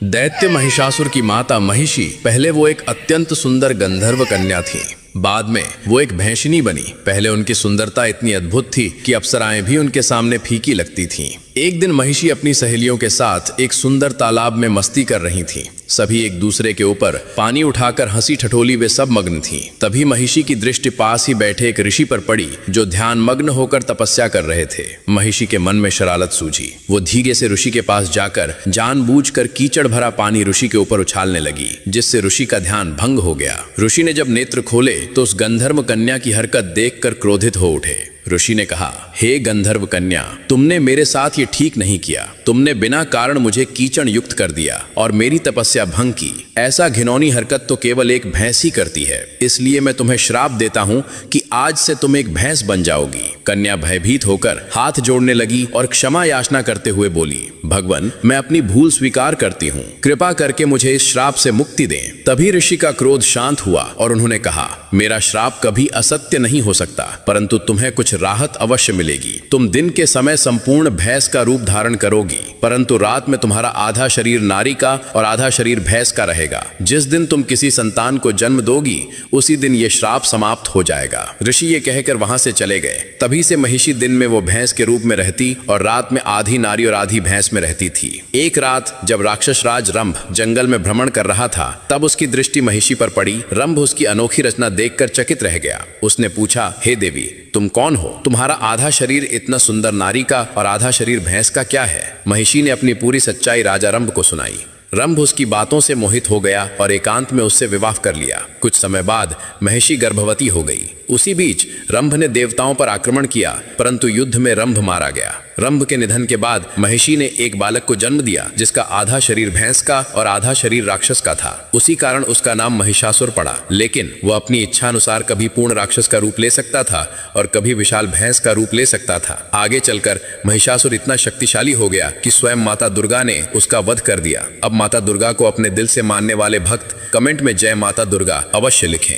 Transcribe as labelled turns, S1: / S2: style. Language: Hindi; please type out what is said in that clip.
S1: दैत्य महिषासुर की माता महिषी पहले वो एक अत्यंत सुंदर गंधर्व कन्या थी। बाद में वो एक भैंसिनी बनी। पहले उनकी सुंदरता इतनी अद्भुत थी कि अप्सराएं भी उनके सामने फीकी लगती थीं। एक दिन महिषी अपनी सहेलियों के साथ एक सुंदर तालाब में मस्ती कर रही थीं। सभी एक दूसरे के ऊपर पानी उठाकर हंसी ठठोली वे सब मग्न थीं। तभी महिषी की दृष्टि पास ही बैठे एक ऋषि पर पड़ी जो ध्यान मग्न होकर तपस्या कर रहे थे। महिषी के मन में शरारत सूझी। वो धीरे से ऋषि के पास जाकर जानबूझकर कीचड़ भरा पानी ऋषि के ऊपर उछालने लगी, जिससे ऋषि का ध्यान भंग हो गया। ऋषि ने जब नेत्र खोले तो उस गंधर्व कन्या की हरकत देखकर क्रोधित हो उठे। ऋषि ने कहा, हे गंधर्व कन्या, तुमने मेरे साथ ये ठीक नहीं किया। तुमने बिना कारण मुझे कीचड़ युक्त कर दिया और मेरी तपस्या भंग की। ऐसा घिनौनी हरकत तो केवल एक भैंस ही करती है। इसलिए मैं तुम्हें श्राप देता हूँ कि आज से तुम एक भैंस बन जाओगी। कन्या भयभीत होकर हाथ जोड़ने लगी और क्षमा याचना करते हुए बोली, भगवान, मैं अपनी भूल स्वीकार करती हूँ। कृपा करके मुझे इस श्राप से मुक्ति दें। तभी ऋषि का क्रोध शांत हुआ और उन्होंने कहा, मेरा श्राप कभी असत्य नहीं हो सकता, परंतु तुम्हें कुछ राहत अवश्य मिलेगी। तुम दिन के समय संपूर्ण भैंस का रूप धारण करोगी, परंतु रात में तुम्हारा आधा शरीर नारी का और आधा शरीर भैंस का रहेगा। जिस दिन तुम किसी संतान को जन्म दोगी उसी दिन ये श्राप समाप्त हो जाएगा। ऋषि ये कहकर वहां से चले गए। तभी से महिषी दिन में वो भैंस के रूप में रहती और रात में आधी नारी और आधी भैंस में रहती थी। एक रात जब राक्षस राज रंभ जंगल में भ्रमण कर रहा था, तब उसकी दृष्टि महिषी पर पड़ी। रंभ उसकी अनोखी रचना देखकर चकित रह गया। उसने पूछा, हे देवी, तुम कौन हो? तुम्हारा आधा शरीर इतना सुंदर नारी का और आधा शरीर भैंस का क्या है? महिषी ने अपनी पूरी सच्चाई राजा रंभ को सुनाई। रंभ उसकी बातों से मोहित हो गया और एकांत में उससे विवाह कर लिया। कुछ समय बाद महिषी गर्भवती हो गई। उसी बीच रंभ ने देवताओं पर आक्रमण किया, परंतु युद्ध में रंभ मारा गया। रंभ के निधन के बाद महिषी ने एक बालक को जन्म दिया, जिसका आधा शरीर भैंस का और आधा शरीर राक्षस का था। उसी कारण उसका नाम महिषासुर पड़ा। लेकिन वह अपनी इच्छा अनुसार कभी पूर्ण राक्षस का रूप ले सकता था और कभी विशाल भैंस का रूप ले सकता था। आगे चलकर महिषासुर इतना शक्तिशाली हो गया कि स्वयं माता दुर्गा ने उसका वध कर दिया। अब माता दुर्गा को अपने दिल से मानने वाले भक्त कमेंट में जय माता दुर्गा अवश्य लिखें।